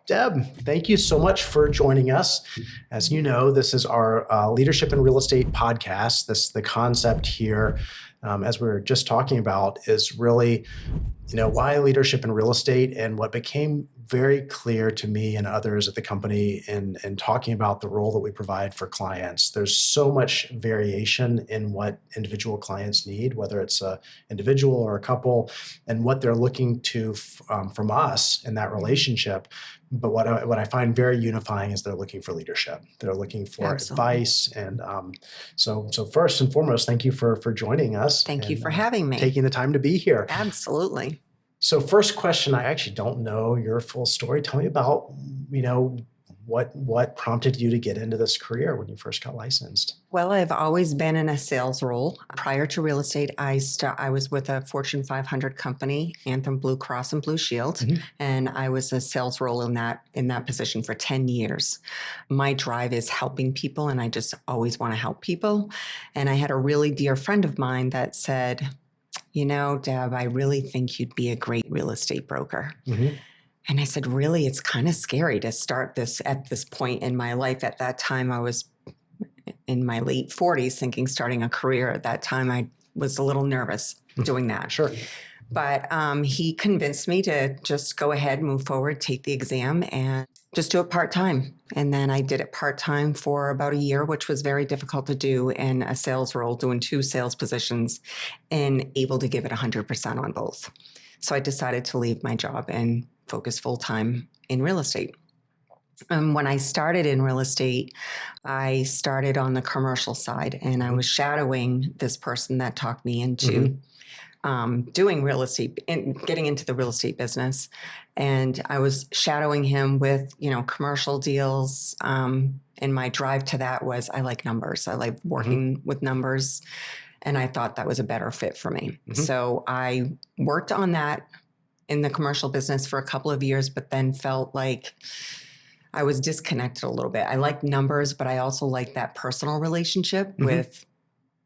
Deb, thank you so much for joining us. As you know, this is our Leadership in Real Estate podcast. The concept here, as we were just talking about, is really, why leadership in real estate, and what became very clear to me and others at the company in talking about the role that we provide for clients. There's so much variation in what individual clients need, whether it's an individual or a couple, and what they're looking to from us in that relationship. But what I find very unifying is they're looking for leadership. They're looking for advice. And so first and foremost, thank you for joining us. Thank you for having me. Taking the time to be here. Absolutely. So first question, I actually don't know your full story. Tell me about, what prompted you to get into this career when you first got licensed? Well, I've always been in a sales role. Prior to real estate, I was with a Fortune 500 company, Anthem Blue Cross and Blue Shield, and I was a sales role in that position for 10 years. My drive is helping people, and I just always want to help people. And I had a really dear friend of mine that said, Deb, I really think you'd be a great real estate broker. And I said, really, it's kind of scary to start this at this point in my life. At that time, I was in my late 40s thinking starting a career. At that time, I was a little nervous doing that. Sure. But he convinced me to just go ahead, move forward, take the exam, and just do it part-time. And then I did it part-time for about a year, which was very difficult to do in a sales role, doing 2 sales positions and able to give it 100% on both. So I decided to leave my job and focus full-time in real estate. When I started in real estate, I started on the commercial side, and I was shadowing this person that talked me into doing real estate and getting into the real estate business. And I was shadowing him with, commercial deals. And my drive to that was, I like numbers. I like working with numbers. And I thought that was a better fit for me. So I worked on that in the commercial business for a couple of years, but then felt like I was disconnected a little bit. I like numbers, but I also like that personal relationship with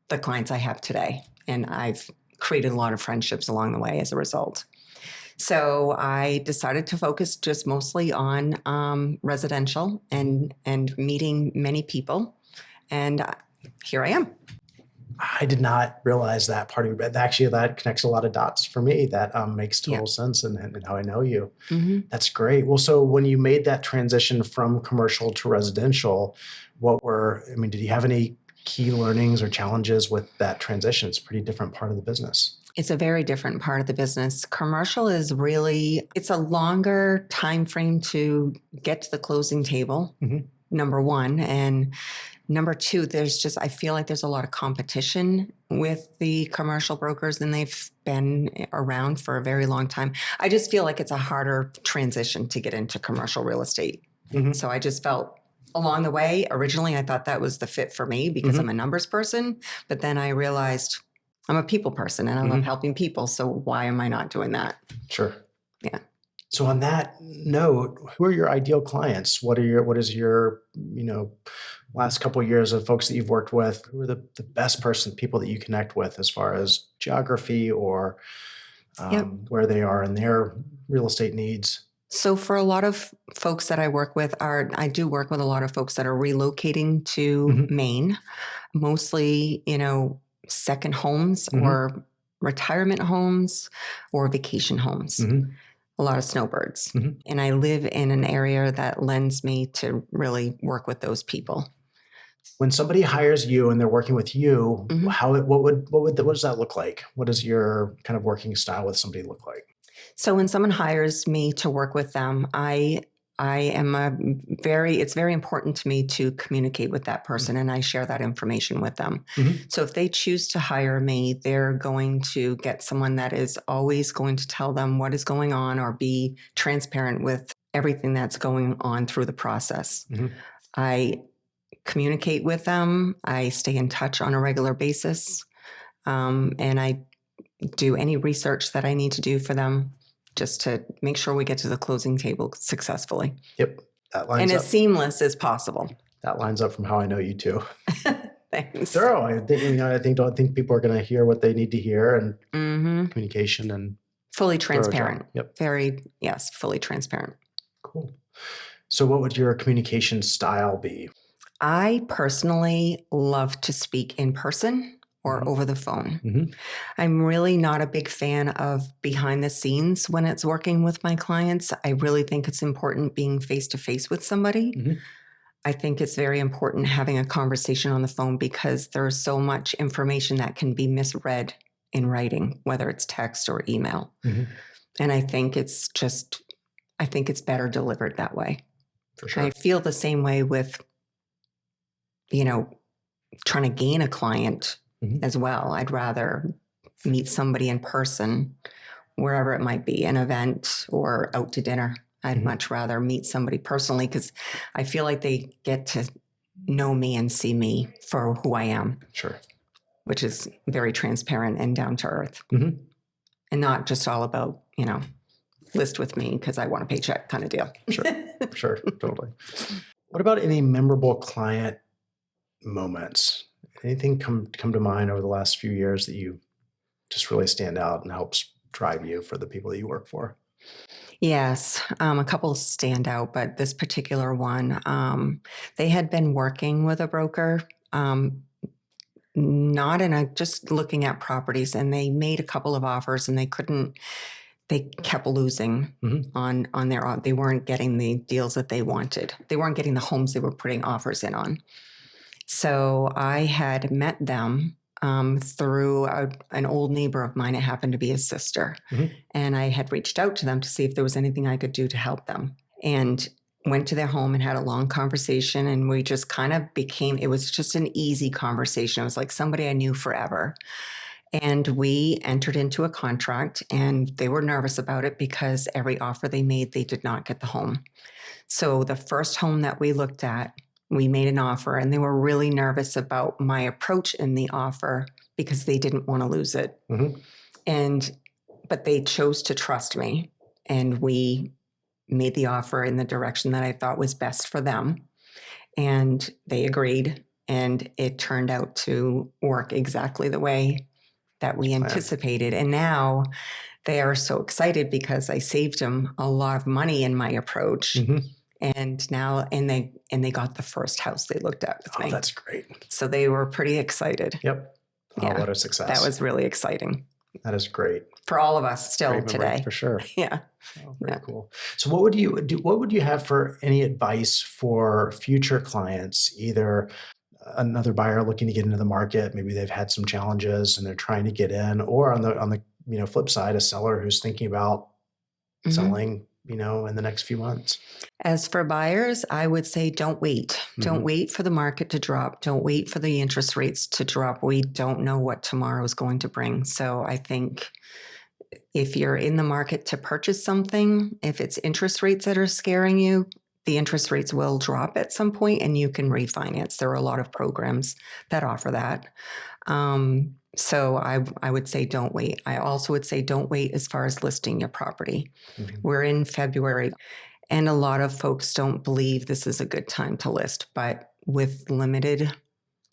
the clients I have today. And I've created a lot of friendships along the way as a result. So I decided to focus just mostly on residential and meeting many people. And here I am. I did not realize that part of it. Actually, that connects a lot of dots for me. That makes total sense and how I know you. That's great. Well, so when you made that transition from commercial to residential, did you have any key learnings or challenges with that transition? It's a pretty different part of the business. It's a very different part of the business. Commercial is it's a longer time frame to get to the closing table, number one. And number two, I feel like there's a lot of competition with the commercial brokers, and they've been around for a very long time. I just feel like it's a harder transition to get into commercial real estate. So I just felt along the way, originally I thought that was the fit for me because I'm a numbers person, but then I realized I'm a people person and I love helping people. So why am I not doing that? Sure. Yeah. So on that note, who are your ideal clients? What is your, last couple of years of folks that you've worked with? Who are the best people that you connect with as far as geography or where they are in their real estate needs? So for a lot of folks that I work with I do work with a lot of folks that are relocating to Maine, mostly, second homes or retirement homes or vacation homes. A lot of snowbirds. And I live in an area that lends me to really work with those people. When somebody hires you and they're working with you, what does that look like? What does your kind of working style with somebody look like? So when someone hires me to work with them, it's very important to me to communicate with that person, and I share that information with them. So if they choose to hire me, they're going to get someone that is always going to tell them what is going on or be transparent with everything that's going on through the process. I communicate with them. I stay in touch on a regular basis. And I do any research that I need to do for them just to make sure we get to the closing table successfully. Yep. That lines up. And as seamless as possible. That lines up from how I know you too. Thanks. Thorough. I think people are going to hear what they need to hear, and communication and fully transparent. Yep. Fully transparent. Cool. So what would your communication style be? I personally love to speak in person or Mhm. over the phone. Mhm. I'm really not a big fan of behind the scenes when it's working with my clients. I really think it's important being face to face with somebody. Mhm. I think it's very important having a conversation on the phone because there's so much information that can be misread in writing, whether it's text or email. Mhm. And I think it's better delivered that way. For I sure. feel the same way with, you know, trying to gain a client Mhm. as well. I'd rather meet somebody in person, wherever it might be, an event or out to dinner. I'd Mhm. much rather meet somebody personally because I feel like they get to know me and see me for who I am, Sure. which is very transparent and down to earth Mhm. and not just all about, list with me because I want a paycheck kind of deal. Sure. Sure. Totally. What about any memorable client moments? Anything come to mind over the last few years that you just really stand out and helps drive you for the people that you work for? Yes, a couple stand out, but this particular one, they had been working with a broker, not in a just looking at properties, and they made a couple of offers, and they kept losing Mhm. on their own. They weren't getting the deals that they wanted. They weren't getting the homes they were putting offers in on. So I had met them through an old neighbor of mine. It happened to be his sister. Mhm. And I had reached out to them to see if there was anything I could do to help them. And went to their home and had a long conversation. And we just kind of it was just an easy conversation. It was like somebody I knew forever. And we entered into a contract, and they were nervous about it because every offer they made, they did not get the home. So the first home that we looked at, we made an offer, and they were really nervous about my approach in the offer because they didn't want to lose it. Mhm. But they chose to trust me, and we made the offer in the direction that I thought was best for them. And they agreed, and it turned out to work exactly the way that we Planned. anticipated. And now they are so excited because I saved them a lot of money in my approach. Mhm. And they got the first house they looked at with Oh, me. that's great. So they were pretty excited. Yep. Oh, Yeah. what a success. That was really exciting That is great. for all of us still Great memory, today. for sure. Yeah. Oh, very Yeah. cool. So what would you do? What would you have for any advice for future clients, either another buyer looking to get into the market, maybe they've had some challenges and they're trying to get in, or on the flip side, a seller who's thinking about Mhm. selling, in the next few months? As for buyers, I would say don't wait. Don't Mhm. wait for the market to drop. Don't wait for the interest rates to drop. We don't know what tomorrow is going to bring. So I think if you're in the market to purchase something, if it's interest rates that are scaring you, the interest rates will drop at some point and you can refinance. There are a lot of programs that offer that. So I would say don't wait. I also would say don't wait as far as listing your property. Mhm. We're in February, and a lot of folks don't believe this is a good time to list, but with limited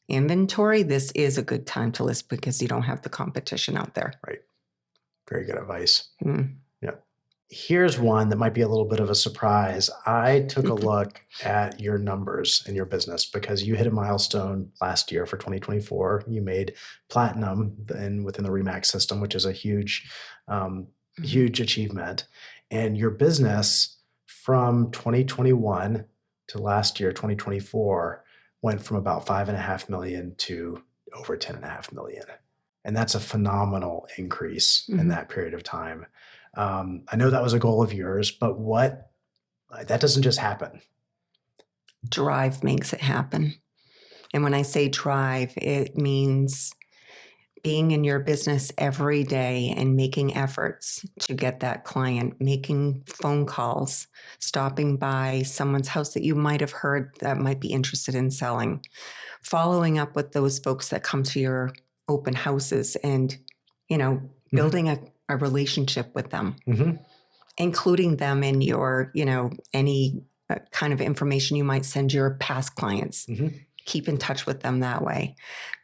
inventory, this is a good time to list because you don't have the competition out there. Right. Very good advice. Mm. Yeah. Here's one that might be a little bit of a surprise. I took a look at your numbers in your business because you hit a milestone last year for 2024. You made platinum within the Remax system, which is a huge achievement. And your business from 2021 to last year, 2024, went from about 5.5 million to over 10.5 million. And that's a phenomenal increase in Mhm. that period of time. I know that was a goal of yours, but that doesn't just happen. Drive makes it happen. And when I say drive, it means being in your business every day and making efforts to get that client, making phone calls, stopping by someone's house that you might have heard that might be interested in selling, following up with those folks that come to your open houses and, building a relationship with them, Mhm. including them in your, any kind of information you might send your past clients. Mhm. Keep in touch with them that way.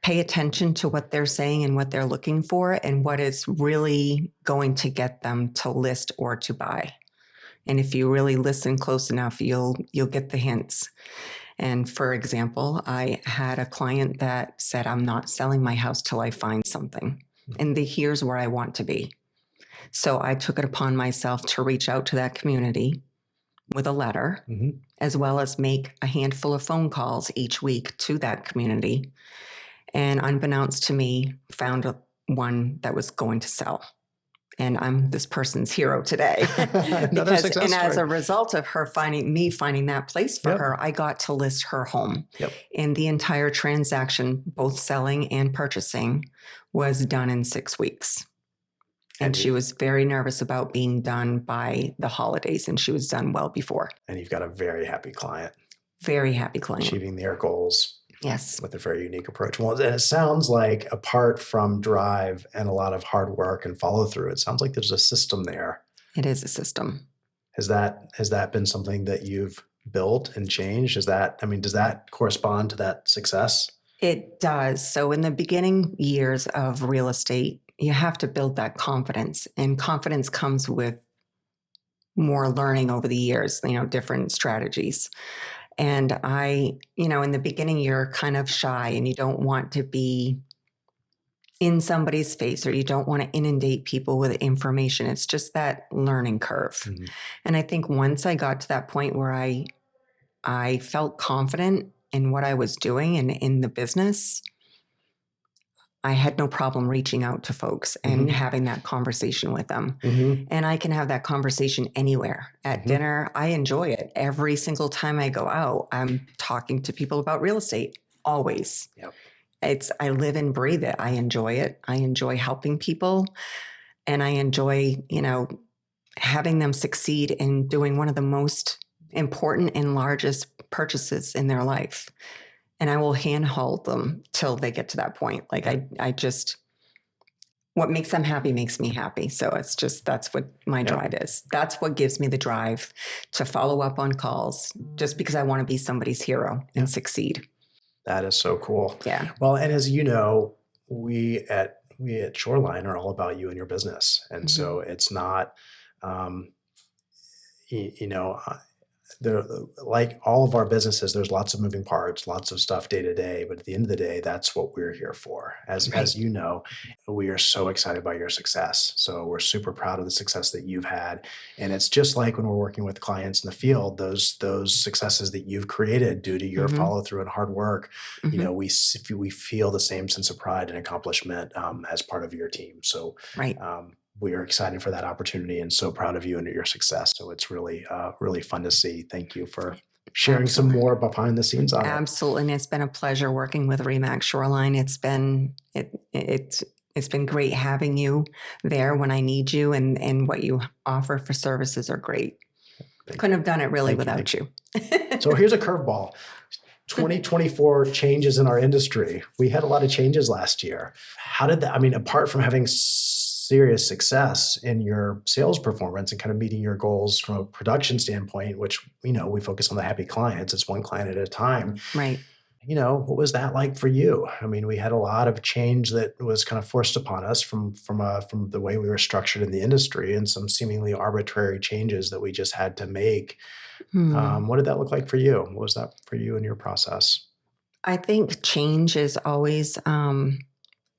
Pay attention to what they're saying and what they're looking for and what is really going to get them to list or to buy. And if you really listen close enough, you'll get the hints. And for example, I had a client that said, I'm not selling my house till I find something. And here's where I want to be. So I took it upon myself to reach out to that community with a letter, as well as make a handful of phone calls each week to that community. And unbeknownst to me, found one that was going to sell. And I'm this person's hero today. Because, and as a result of her finding that place for her, I got to list her home. And the entire transaction, both selling and purchasing, was done in 6 weeks. And she was very nervous about being done by the holidays, and she was done well before. And you've got a very happy client. Very happy client. Achieving their goals. Yes. With a very unique approach. Well, and it sounds like apart from drive and a lot of hard work and follow through, it sounds like there's a system there. It is a system. Has that been something that you've built and changed? Does that correspond to that success? It does. So in the beginning years of real estate, you have to build that confidence, and confidence comes with more learning over the years, different strategies. And in the beginning, you're kind of shy and you don't want to be in somebody's face, or you don't want to inundate people with information. It's just that learning curve. And I think once I got to that point where I felt confident in what I was doing and in the business, I had no problem reaching out to folks and having that conversation with them. And I can have that conversation anywhere. At dinner, I enjoy it. Every single time I go out, I'm talking to people about real estate, always. I live and breathe it. I enjoy it. I enjoy helping people. And I enjoy, having them succeed in doing one of the most important and largest purchases in their life. And I will handhold them till they get to that point. Like what makes them happy makes me happy. So that's what my drive is. That's what gives me the drive to follow up on calls, just because I want to be somebody's hero and succeed. That is so cool. Yeah. Well, and as you know, we at Shoreline are all about you and your business. And so it's not, there, like all of our businesses, there's lots of moving parts, lots of stuff day to day. But at the end of the day, that's what we're here for. As you know, we are so excited about your success. So we're super proud of the success that you've had. And it's just like when we're working with clients in the field, those successes that you've created due to your follow through and hard work, we feel the same sense of pride and accomplishment as part of your team. So we are excited for that opportunity and so proud of you and your success. So it's really, really fun to see. Thank you for sharing some more behind the scenes on it. Absolutely. And it's been a pleasure working with RE/MAX Shoreline. It's been great having you there when I need you, and what you offer for services are great. Couldn't have done it really without you. So here's a curveball. 2024 changes in our industry. We had a lot of changes last year. How did that, apart from having serious success in your sales performance and kind of meeting your goals from a production standpoint, which, we focus on the happy clients. It's one client at a time. Right. What was that like for you? We had a lot of change that was kind of forced upon us from the way we were structured in the industry, and some seemingly arbitrary changes that we just had to make. What did that look like for you? What was that for you in your process? I think change is always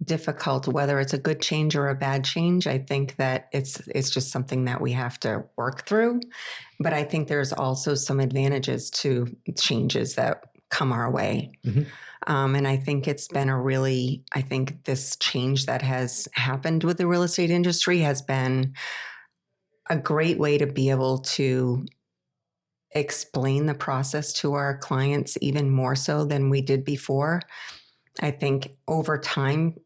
difficult, whether it's a good change or a bad change. I think that it's just something that we have to work through. But I think there's also some advantages to changes that come our way. And I think it's been I think this change that has happened with the real estate industry has been a great way to be able to explain the process to our clients even more so than we did before. I think over time,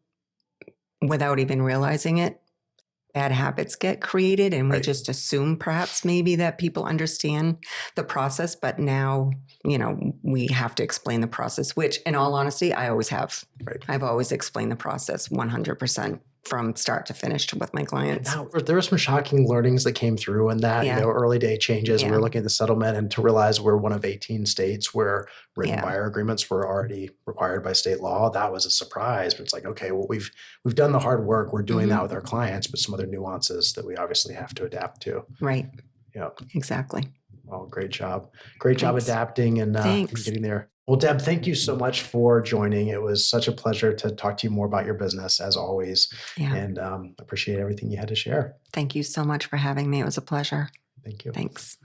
without even realizing it, bad habits get created, and we just assume perhaps maybe that people understand the process. But now, we have to explain the process, which in all honesty, I always have. I've always explained the process 100% from start to finish with my clients. Now, there were some shocking learnings that came through in that, early day changes. We were looking at the settlement, and to realize we're one of 18 states where written buyer agreements were already required by state law. That was a surprise, but it's like, okay, well, we've done the hard work. We're doing that with our clients, but some other nuances that we obviously have to adapt to. Right. Yeah. Exactly. Well, great job. Great job Thanks. adapting and Thanks. getting there. Well, Deb, thank you so much for joining. It was such a pleasure to talk to you more about your business as always, Yeah. and appreciate everything you had to share. Thank you so much for having me. It was a pleasure. Thank you. Thanks.